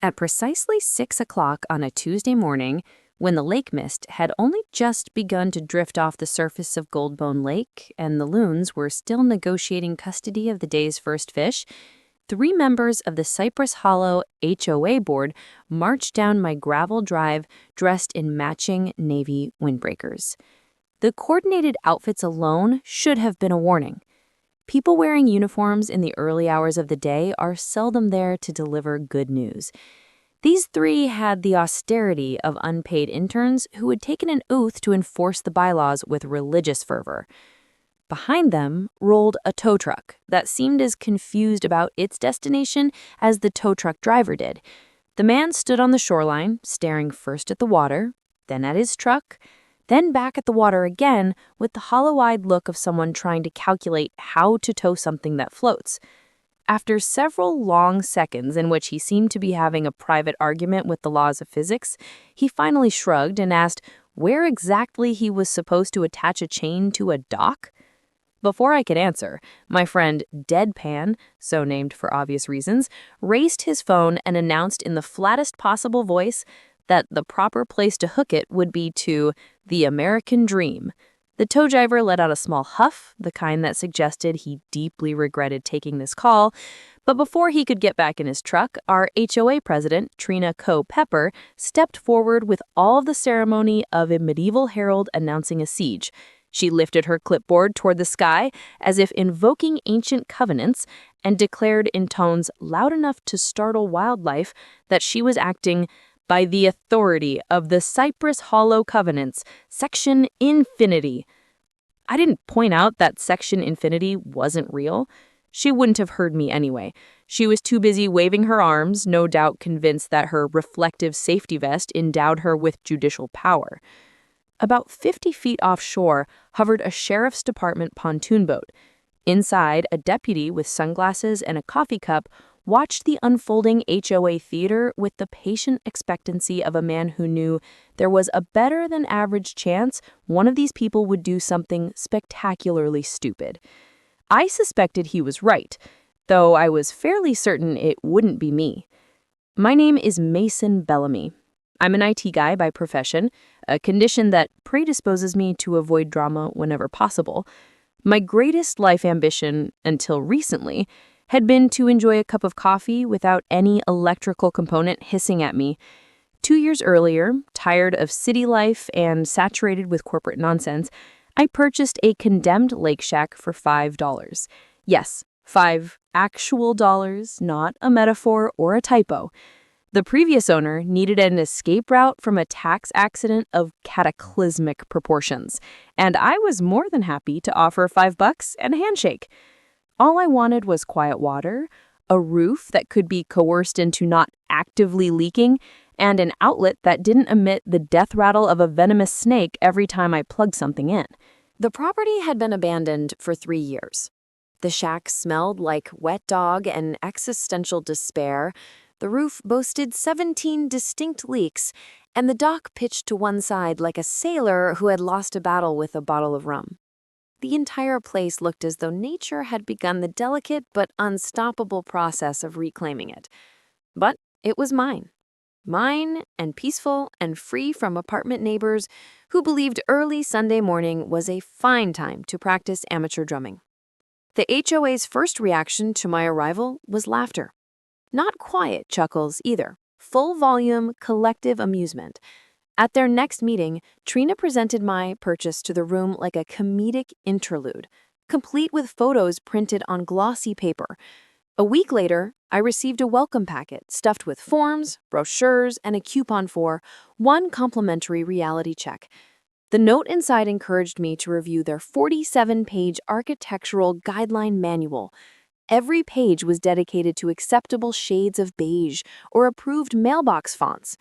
At precisely 6 o'clock on a Tuesday morning, when the lake mist had only just begun to drift off the surface of Goldbone Lake and the loons were still negotiating custody of the day's first fish, 3 members of the Cypress Hollow HOA board marched down my gravel drive dressed in matching navy windbreakers. The coordinated outfits alone should have been a warning. People wearing uniforms in the early hours of the day are seldom there to deliver good news. These 3 had the austerity of unpaid interns who had taken an oath to enforce the bylaws with religious fervor. Behind them rolled a tow truck that seemed as confused about its destination as the tow truck driver did. The man stood on the shoreline, staring first at the water, then at his truck, then back at the water again with the hollow-eyed look of someone trying to calculate how to tow something that floats. After several long seconds in which he seemed to be having a private argument with the laws of physics, he finally shrugged and asked where exactly he was supposed to attach a chain to a dock. Before I could answer, my friend Deadpan, so named for obvious reasons, raised his phone and announced in the flattest possible voice that the proper place to hook it would be to the American Dream. The tow driver let out a small huff, the kind that suggested he deeply regretted taking this call, but before he could get back in his truck, our HOA president, Trina Coe Pepper, stepped forward with all the ceremony of a medieval herald announcing a siege. She lifted her clipboard toward the sky as if invoking ancient covenants and declared in tones loud enough to startle wildlife that she was acting by the authority of the Cypress Hollow Covenants, Section Infinity. I didn't point out that Section Infinity wasn't real. She wouldn't have heard me anyway. She was too busy waving her arms, no doubt convinced that her reflective safety vest endowed her with judicial power. About 50 feet offshore hovered a sheriff's department pontoon boat. Inside, a deputy with sunglasses and a coffee cup watched the unfolding HOA theater with the patient expectancy of a man who knew there was a better-than-average chance one of these people would do something spectacularly stupid. I suspected he was right, though I was fairly certain it wouldn't be me. My name is Mason Bellamy. I'm an IT guy by profession, a condition that predisposes me to avoid drama whenever possible. My greatest life ambition, until recently, had been to enjoy a cup of coffee without any electrical component hissing at me. 2 years earlier, tired of city life and saturated with corporate nonsense, I purchased a condemned lake shack for $5. Yes, 5 actual dollars, not a metaphor or a typo. The previous owner needed an escape route from a tax accident of cataclysmic proportions, and I was more than happy to offer $5 and a handshake. All I wanted was quiet water, a roof that could be coerced into not actively leaking, and an outlet that didn't emit the death rattle of a venomous snake every time I plugged something in. The property had been abandoned for 3 years. The shack smelled like wet dog and existential despair. The roof boasted 17 distinct leaks, and the dock pitched to one side like a sailor who had lost a battle with a bottle of rum. The entire place looked as though nature had begun the delicate but unstoppable process of reclaiming it. But it was mine. Mine and peaceful and free from apartment neighbors who believed early Sunday morning was a fine time to practice amateur drumming. The HOA's first reaction to my arrival was laughter. Not quiet chuckles either, full volume, collective amusement. At their next meeting, Trina presented my purchase to the room like a comedic interlude, complete with photos printed on glossy paper. A week later, I received a welcome packet stuffed with forms, brochures, and a coupon for 1 complimentary reality check. The note inside encouraged me to review their 47-page architectural guideline manual. Every page was dedicated to acceptable shades of beige or approved mailbox fonts.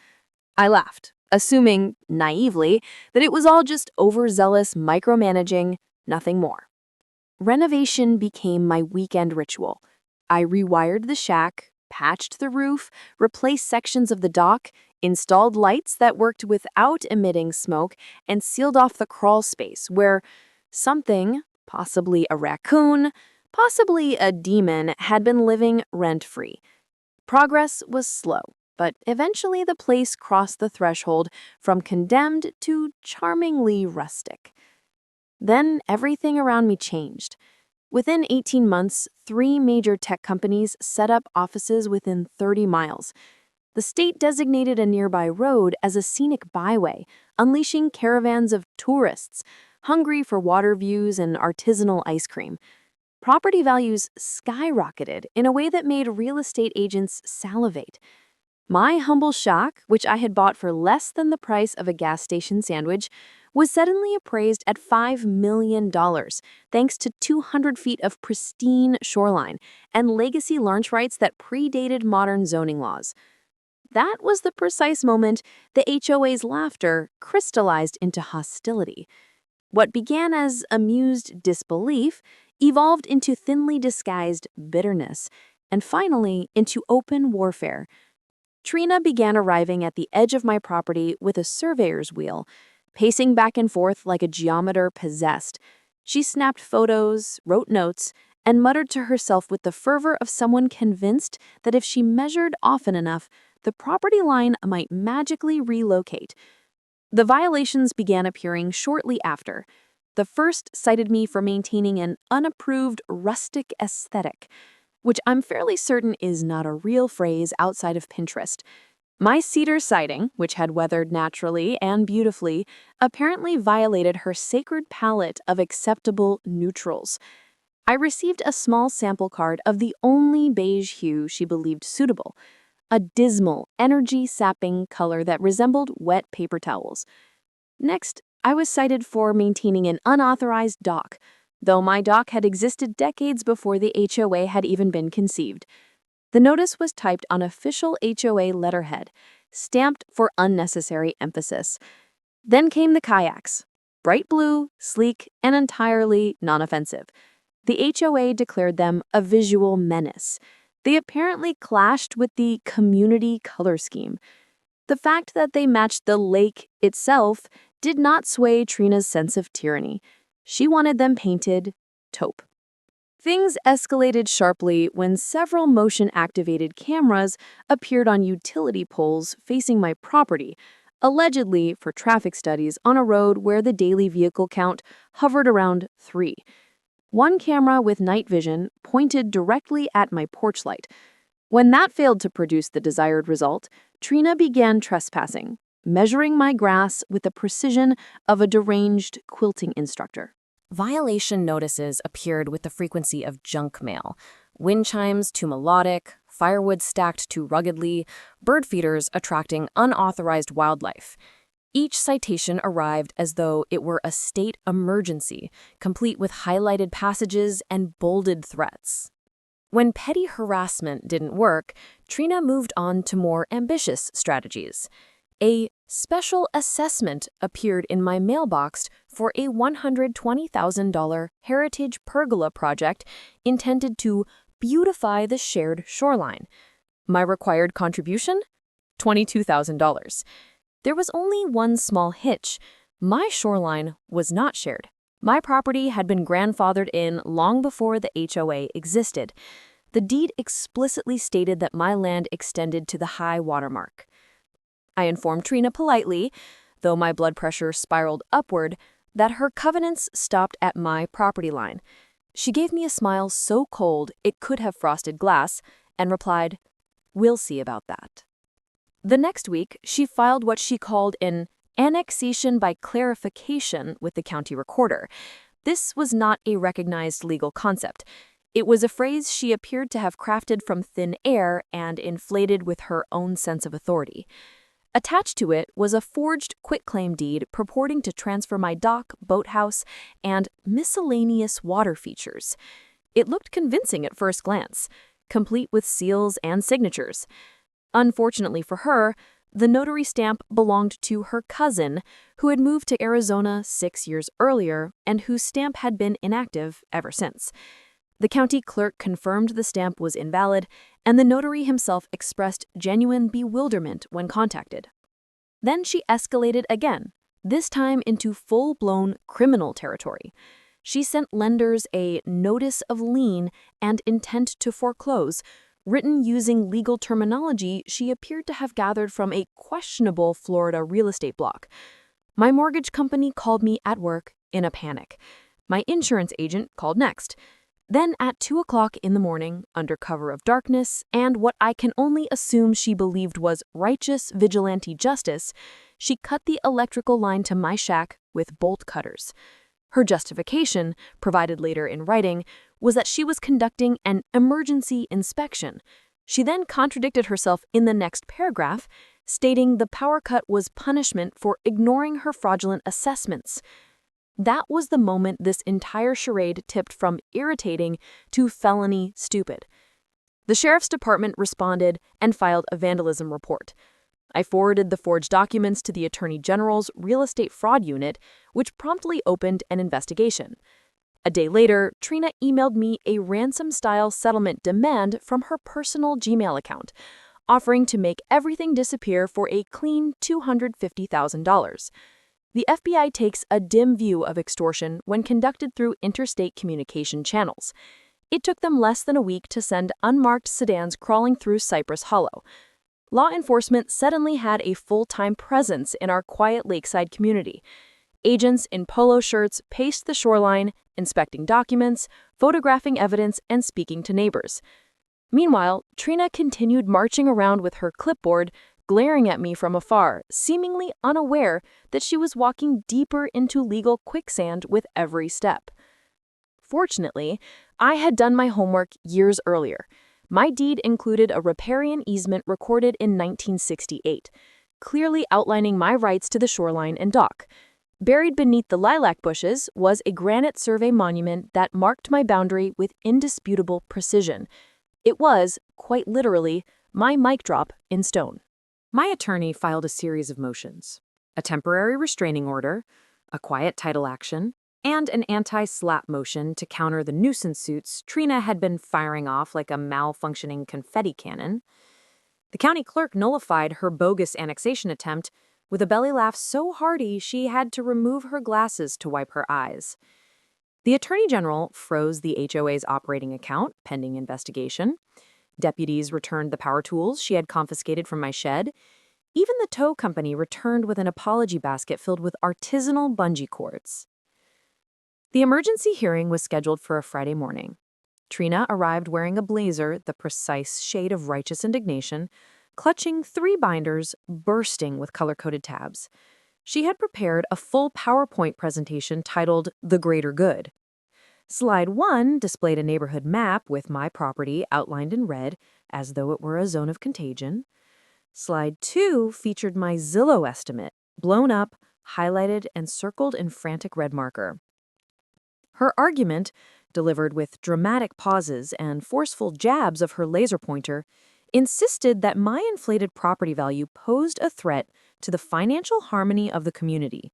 I laughed, assuming, naively, that it was all just overzealous micromanaging, nothing more. Renovation became my weekend ritual. I rewired the shack, patched the roof, replaced sections of the dock, installed lights that worked without emitting smoke, and sealed off the crawl space where something, possibly a raccoon, possibly a demon, had been living rent-free. Progress was slow. but eventually the place crossed the threshold from condemned to charmingly rustic. Then everything around me changed. Within 18 months, 3 major tech companies set up offices within 30 miles. The state designated a nearby road as a scenic byway, unleashing caravans of tourists, hungry for water views and artisanal ice cream. Property values skyrocketed in a way that made real estate agents salivate. My humble shack, which I had bought for less than the price of a gas station sandwich, was suddenly appraised at $5 million, thanks to 200 feet of pristine shoreline and legacy launch rights that predated modern zoning laws. That was the precise moment the HOA's laughter crystallized into hostility. What began as amused disbelief evolved into thinly disguised bitterness, and finally into open warfare. Trina began arriving at the edge of my property with a surveyor's wheel, pacing back and forth like a geometer possessed. She snapped photos, wrote notes, and muttered to herself with the fervor of someone convinced that if she measured often enough, the property line might magically relocate. The violations began appearing shortly after. The first cited me for maintaining an unapproved rustic aesthetic, which I'm fairly certain is not a real phrase outside of Pinterest. My cedar siding, which had weathered naturally and beautifully, apparently violated her sacred palette of acceptable neutrals. I received a small sample card of the only beige hue she believed suitable, a dismal, energy-sapping color that resembled wet paper towels. Next, I was cited for maintaining an unauthorized dock, though my dock had existed decades before the HOA had even been conceived. The notice was typed on official HOA letterhead, stamped for unnecessary emphasis. Then came the kayaks. Bright blue, sleek, and entirely non-offensive. The HOA declared them a visual menace. They apparently clashed with the community color scheme. The fact that they matched the lake itself did not sway Trina's sense of tyranny. She wanted them painted taupe. Things escalated sharply when several motion-activated cameras appeared on utility poles facing my property, allegedly for traffic studies on a road where the daily vehicle count hovered around 3. One camera with night vision pointed directly at my porch light. When that failed to produce the desired result, Trina began trespassing, measuring my grass with the precision of a deranged quilting instructor. Violation notices appeared with the frequency of junk mail, wind chimes too melodic, firewood stacked too ruggedly, bird feeders attracting unauthorized wildlife. Each citation arrived as though it were a state emergency, complete with highlighted passages and bolded threats. When petty harassment didn't work, Trina moved on to more ambitious strategies. A special assessment appeared in my mailbox for a $120,000 heritage pergola project intended to beautify the shared shoreline. My required contribution? $22,000. There was only one small hitch. My shoreline was not shared. My property had been grandfathered in long before the HOA existed. The deed explicitly stated that my land extended to the high water mark. I informed Trina politely, though my blood pressure spiraled upward, that her covenants stopped at my property line. She gave me a smile so cold it could have frosted glass and replied, "We'll see about that." The next week, she filed what she called an annexation by clarification with the county recorder. This was not a recognized legal concept. It was a phrase she appeared to have crafted from thin air and inflated with her own sense of authority. Attached to it was a forged quitclaim deed purporting to transfer my dock, boathouse, and miscellaneous water features. It looked convincing at first glance, complete with seals and signatures. Unfortunately for her, the notary stamp belonged to her cousin, who had moved to Arizona 6 years earlier and whose stamp had been inactive ever since. The county clerk confirmed the stamp was invalid, and the notary himself expressed genuine bewilderment when contacted. Then she escalated again, this time into full-blown criminal territory. She sent lenders a notice of lien and intent to foreclose, written using legal terminology she appeared to have gathered from a questionable Florida real estate blog. My mortgage company called me at work in a panic. My insurance agent called next. Then at 2 o'clock in the morning, under cover of darkness and what I can only assume she believed was righteous vigilante justice, she cut the electrical line to my shack with bolt cutters. Her justification, provided later in writing, was that she was conducting an emergency inspection. She then contradicted herself in the next paragraph, stating the power cut was punishment for ignoring her fraudulent assessments. That was the moment this entire charade tipped from irritating to felony stupid. The sheriff's department responded and filed a vandalism report. I forwarded the forged documents to the Attorney General's Real Estate Fraud Unit, which promptly opened an investigation. A day later, Trina emailed me a ransom-style settlement demand from her personal Gmail account, offering to make everything disappear for a clean $250,000. The FBI takes a dim view of extortion when conducted through interstate communication channels. It took them less than a week to send unmarked sedans crawling through Cypress Hollow. Law enforcement suddenly had a full-time presence in our quiet lakeside community. Agents in polo shirts paced the shoreline, inspecting documents, photographing evidence, and speaking to neighbors. Meanwhile, Trina continued marching around with her clipboard, glaring at me from afar, seemingly unaware that she was walking deeper into legal quicksand with every step. Fortunately, I had done my homework years earlier. My deed included a riparian easement recorded in 1968, clearly outlining my rights to the shoreline and dock. Buried beneath the lilac bushes was a granite survey monument that marked my boundary with indisputable precision. It was, quite literally, my mic drop in stone. My attorney filed a series of motions: a temporary restraining order, a quiet title action, and an anti-slap motion to counter the nuisance suits Trina had been firing off like a malfunctioning confetti cannon. The county clerk nullified her bogus annexation attempt with a belly laugh so hearty she had to remove her glasses to wipe her eyes. The Attorney General froze the HOA's operating account pending investigation. Deputies returned the power tools she had confiscated from my shed. Even the tow company returned with an apology basket filled with artisanal bungee cords. The emergency hearing was scheduled for a Friday morning. Trina arrived wearing a blazer, the precise shade of righteous indignation, clutching 3 binders, bursting with color-coded tabs. She had prepared a full PowerPoint presentation titled The Greater Good. Slide 1 displayed a neighborhood map with my property outlined in red, as though it were a zone of contagion. Slide 2 featured my Zillow estimate, blown up, highlighted, and circled in frantic red marker. Her argument, delivered with dramatic pauses and forceful jabs of her laser pointer, insisted that my inflated property value posed a threat to the financial harmony of the community.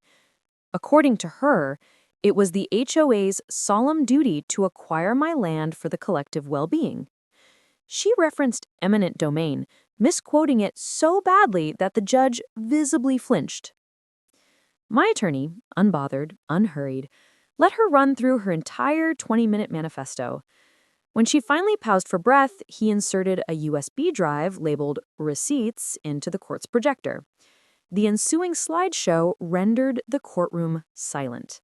According to her, it was the HOA's solemn duty to acquire my land for the collective well-being. She referenced eminent domain, misquoting it so badly that the judge visibly flinched. My attorney, unbothered, unhurried, let her run through her entire 20-minute manifesto. When she finally paused for breath, he inserted a USB drive labeled Receipts into the court's projector. The ensuing slideshow rendered the courtroom silent.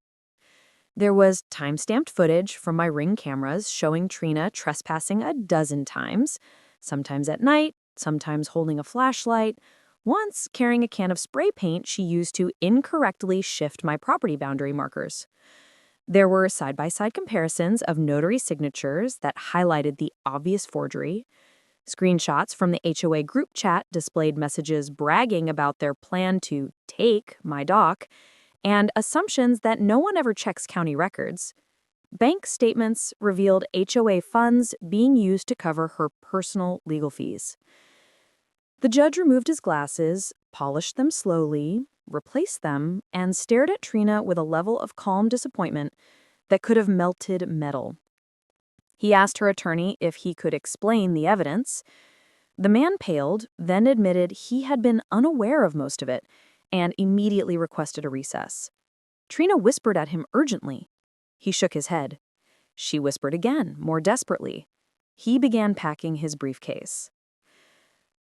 There was time-stamped footage from my Ring cameras showing Trina trespassing a dozen times, sometimes at night, sometimes holding a flashlight, once carrying a can of spray paint she used to incorrectly shift my property boundary markers. There were side-by-side comparisons of notary signatures that highlighted the obvious forgery. Screenshots from the HOA group chat displayed messages bragging about their plan to take my dock, and assumptions that no one ever checks county records. Bank statements revealed HOA funds being used to cover her personal legal fees. The judge removed his glasses, polished them slowly, replaced them, and stared at Trina with a level of calm disappointment that could have melted metal. He asked her attorney if he could explain the evidence. The man paled, then admitted he had been unaware of most of it, and immediately requested a recess. Trina whispered at him urgently. He shook his head. She whispered again, more desperately. He began packing his briefcase.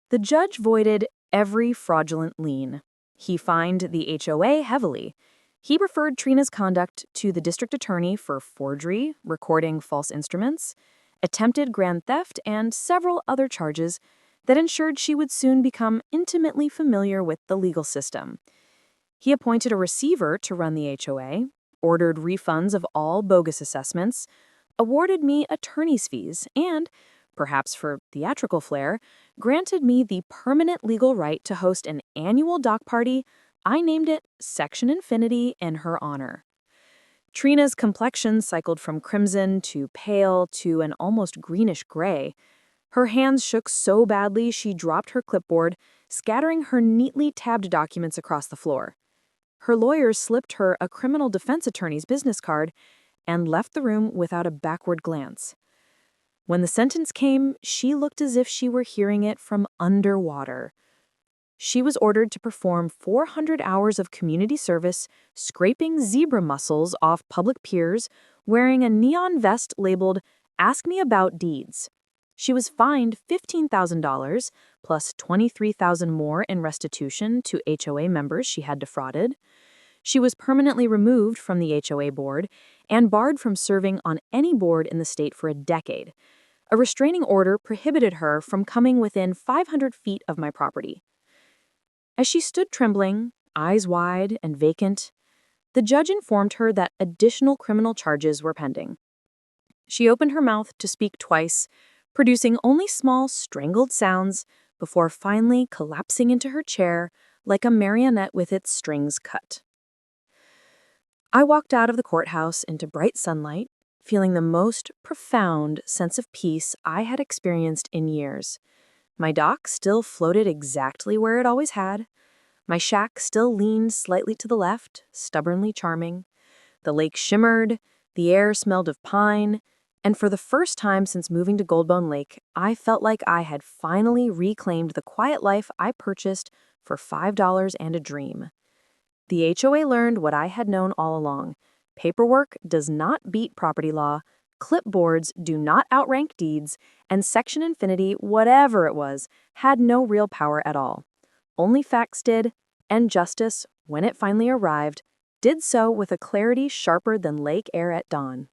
The judge voided every fraudulent lien. He fined the HOA heavily. He referred Trina's conduct to the district attorney for forgery, recording false instruments, attempted grand theft, and several other charges that ensured she would soon become intimately familiar with the legal system. He appointed a receiver to run the HOA, ordered refunds of all bogus assessments, awarded me attorney's fees, and, perhaps for theatrical flair, granted me the permanent legal right to host an annual dock party. I named it Section Infinity in her honor. Trina's complexion cycled from crimson to pale to an almost greenish gray. Her hands shook so badly she dropped her clipboard, scattering her neatly tabbed documents across the floor. Her lawyer slipped her a criminal defense attorney's business card and left the room without a backward glance. When the sentence came, she looked as if she were hearing it from underwater. She was ordered to perform 400 hours of community service, scraping zebra mussels off public piers, wearing a neon vest labeled "Ask Me About Deeds." She was fined $15,000, plus $23,000 more in restitution to HOA members she had defrauded. She was permanently removed from the HOA board and barred from serving on any board in the state for a decade. A restraining order prohibited her from coming within 500 feet of my property. As she stood trembling, eyes wide and vacant, the judge informed her that additional criminal charges were pending. She opened her mouth to speak twice, producing only small, strangled sounds before finally collapsing into her chair like a marionette with its strings cut. I walked out of the courthouse into bright sunlight, feeling the most profound sense of peace I had experienced in years. My dock still floated exactly where it always had. My shack still leaned slightly to the left, stubbornly charming. The lake shimmered, the air smelled of pine, and for the first time since moving to Goldbone Lake, I felt like I had finally reclaimed the quiet life I purchased for $5 and a dream. The HOA learned what I had known all along. Paperwork does not beat property law, clipboards do not outrank deeds, and Section Infinity, whatever it was, had no real power at all. Only facts did, and justice, when it finally arrived, did so with a clarity sharper than lake air at dawn.